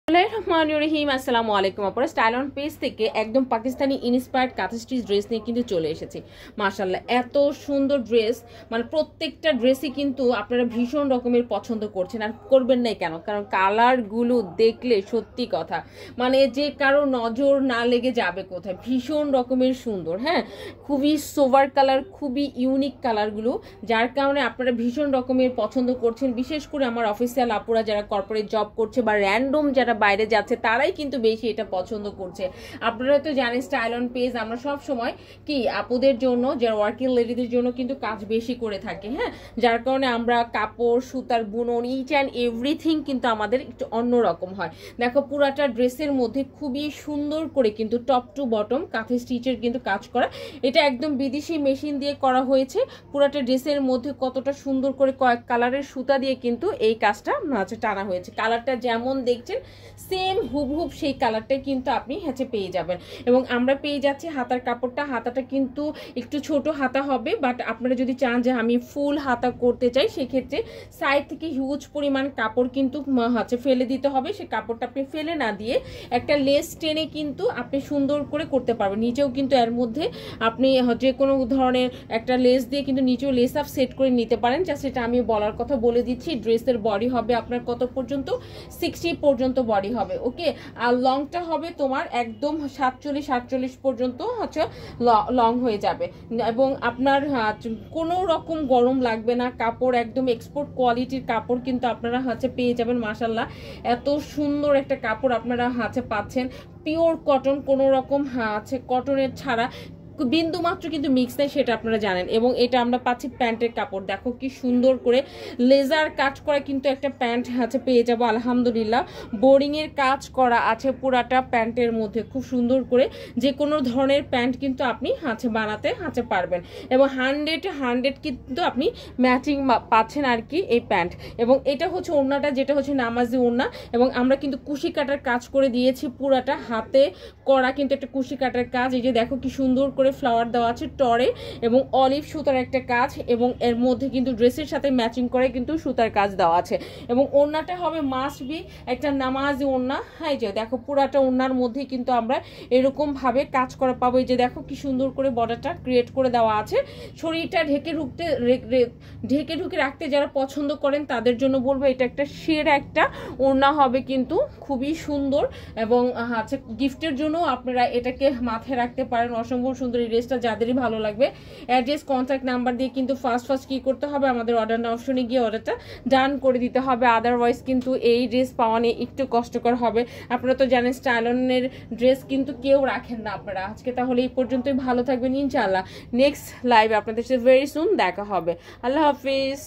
রহিম আসসালামু আলাইকুম আপুরা স্টাইল অন পেজ থেকে একদম পাকিস্তানি ইন্সপায়ার্ড কাঁথা স্টিচ ড্রেস নিয়ে কিন্তু চলে এসেছি। মাশাআল্লাহ এত সুন্দর ড্রেস, মানে প্রত্যেকটা ড্রেসই কিন্তু আপনারা ভীষণ রকমের পছন্দ করছেন, আর করবেন নাই কেন? কারণ কালারগুলো দেখলে সত্যি কথা মানে যে কারো নজর না লেগে যাবে কোথায়, ভীষণ রকমের সুন্দর। হ্যাঁ, খুবই সোভার কালার, খুবই ইউনিক কালারগুলো, যার কারণে আপনারা ভীষণ রকমের পছন্দ করছেন। বিশেষ করে আমার অফিসিয়াল আপুরা যারা কর্পোরেট জব করছে বা র্যান্ডম যারা বাইরে যাচ্ছে তারাই কিন্তু বেশি এটা পছন্দ করছে। আপনারা তো জানেন স্টাইল অন পেজ আমরা সব সময় কি আপুদের জন্য, যারা ওয়ার্কিং লেডিদের জন্য কিন্তু কাজ বেশি করে থাকি। হ্যাঁ, যার কারণে আমরা কাপড়, সুতার বুনন, ইচ অ্যান্ড এভরিথিং কিন্তু আমাদের একটু অন্যরকম হয়। দেখো পুরাটা ড্রেসের মধ্যে খুবই সুন্দর করে কিন্তু টপ টু বটম কাঁথা স্টিচের কিন্তু কাজ করা। এটা একদম বিদেশি মেশিন দিয়ে করা হয়েছে। পুরাটা ড্রেসের মধ্যে কতটা সুন্দর করে কয়েক কালারের সুতা দিয়ে কিন্তু এই কাজটা টানা হয়েছে। কালারটা যেমন দেখছেন সেম হুবহুব সেই কালারটাই কিন্তু আপনি পেয়ে যাবেন। এবং আমরা পেয়ে যাচ্ছি হাতার কাপড়টা, হাতাটা কিন্তু একটু ছোট হাতা হবে, বাট আপনারা যদি চান যে আমি ফুল হাতা করতে চাই সেক্ষেত্রে সাইড থেকে হিউজ পরিমাণ কাপড় কিন্তু ফেলে দিতে হবে। সেই কাপড়টা আপনি ফেলে না দিয়ে একটা লেস টেনে কিন্তু আপনি সুন্দর করে করতে পারবেন। নিচেও কিন্তু এর মধ্যে আপনি যে কোনো ধরনের একটা লেস দিয়ে কিন্তু নিচেও লেস আপ সেট করে নিতে পারেন। যা সেটা আমি বলার কথা বলে দিচ্ছি। ড্রেসের বডি হবে আপনার কত পর্যন্ত, 60 পর্যন্ত বডি হবে। ওকে, আর লংটা হবে তোমার একদম 47 পর্যন্ত লং হয়ে যাবে। এবং আপনার কোনো রকম গরম লাগবে না। কাপড় একদম এক্সপোর্ট কোয়ালিটির কাপড় কিন্তু আপনারা পেয়ে যাবেন। মাশাআল্লাহ এত সুন্দর একটা কাপড় আপনারা পাচ্ছেন। পিওর কটন, কোনো রকম কটনের ছাড়া বিন্দু মাত্র কিন্তু মিক্স নেই, সেটা আপনারা জানেন। এবং এটা আমরা পাচ্ছি প্যান্টের কাপড়, দেখো কি সুন্দর করে লেজার কাজ করা কিন্তু একটা প্যান্ট পেয়ে যাবো আলহামদুলিল্লাহ। বোরিং এর কাজ করা আছে পুরাটা প্যান্টের মধ্যে, খুব সুন্দর করে যে কোনো ধরনের প্যান্ট কিন্তু আপনি বানাতে পারবেন। এবং 100 কিন্তু আপনি ম্যাচিং পাচ্ছেন আর কি এই প্যান্ট। এবং এটা হচ্ছে ওড়নাটা, যেটা হচ্ছে নামাজি ওড়না। এবং আমরা কিন্তু কুশি কাটার কাজ করে দিয়েছি, পুরাটা হাতে করা কিন্তু একটা কুশি কাটার কাজ। এই যে দেখো কি সুন্দর করে ফ্লাওয়ার দেওয়া আছে টরে, এবং অলিভ সুতার একটা কাজ, এবং এর মধ্যে কিন্তু ড্রেসের সাথে ম্যাচিং করে কিন্তু সুতার কাজ দেওয়া আছে। এবং ওড়নাটা হবে মাস্ট বি একটা নামাজি ওড়না। হ্যাঁ, যে দেখো পুরাটা ওড়নার মধ্যে কিন্তু আমরা এরকম ভাবে কাজ করা পাবো। এই যে দেখো কি সুন্দর করে বর্ডারটা ক্রিয়েট করে দেওয়া আছে। শরীরটা ঢেকে ঢুকে রাখতে যারা পছন্দ করেন তাদের জন্য বলবো এটা একটা সেরা একটা ওড়না হবে, কিন্তু খুবই সুন্দর। এবং গিফটের জন্য আপনারা এটাকে মাথায় রাখতে পারেন। অসম্ভব সুন্দর এই ড্রেসটা, যাদেরই ভালো লাগবে অ্যাড্রেস কন্ট্যাক্ট নাম্বার দিয়ে কিন্তু ফার্স্ট কি করতে হবে, আমাদের অর্ডার না অপশনে গিয়ে অর্ডারটা ডান করে দিতে হবে। আদারওয়াইজ কিন্তু এই ড্রেস পাওয়া নিয়ে একটু কষ্টকর হবে। আপনারা তো জানেন স্টাইলনের ড্রেস কিন্তু কেউ রাখেন না আপনারা। আজকে তাহলে এই পর্যন্তই, ভালো থাকবেন ইনশাআল্লাহ। নেক্সট লাইভ আপনাদের সাথে ভেরি সুন দেখা হবে। আল্লাহ হাফিজ।